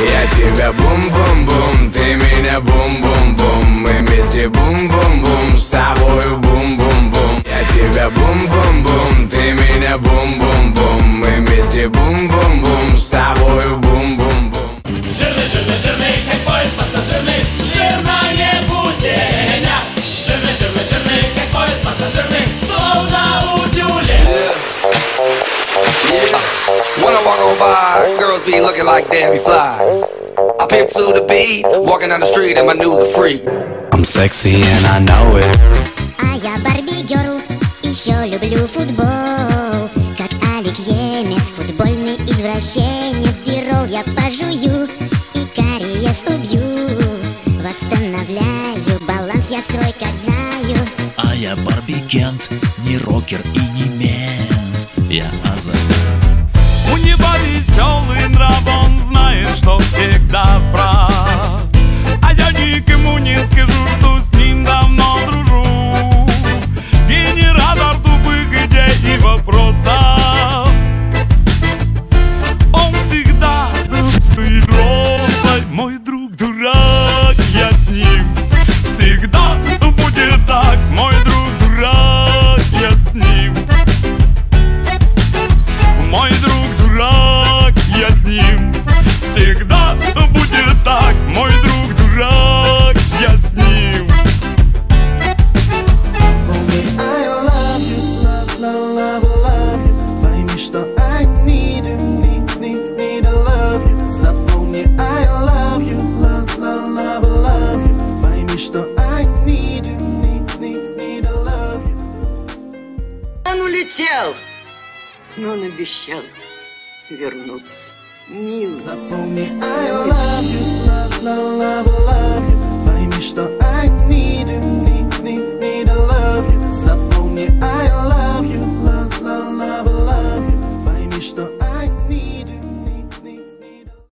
Я тебя бум-бум-бум, ты меня бум-бум-бум. Мы вместе бум-бум-бум, с тобою бум-бум-бум. Я тебя бум-бум-бум, ты меня бум-бум-бум. Мы вместе бум-бум-бум, с тобою бум-бум-бум. Жирный, жирный, жирный, как поезд пассажирный, жирное пустыня. Жирный, жирный, жирный, как поезд пассажирный, словно у тюля. When I walk on by, girls be looking like Debbie Fly. I pimp to the beat, walking down the street and my new the freak. I'm sexy and I know it. А я Барби Герл, еще люблю футбол. Как Алик Емец, футбольный извращенец. Тирол я пожую и кариес убью. Восстанавливаю баланс, я свой как знаю. А я Барби Кент, не рокер и не мент. Я Аза. У него веселый нрав, он знает, что всегда прав. А я никому не скажу, что с ним давно дружу. Генератор тупых идей и вопросов. Он всегда русской розой. Мой друг дурак, я с ним всегда будет так. Мой друг дурак, я с ним. Мой друг дурак, я с ним всегда будет так. Мой друг дурак, я с ним. I love you, love, love, love, love you. Пойми, что I need you, need to love you. Запомни, I love you, love, love, love, love you. Пойми, что I need you, need to love you. Он улетел, но он обещал вернуться. Милый. Запомни, I love you, love, love, love, love you. Пойми, что I need you, need to love you. Запомни, I love you, love, love, love, love you. Пойми, что I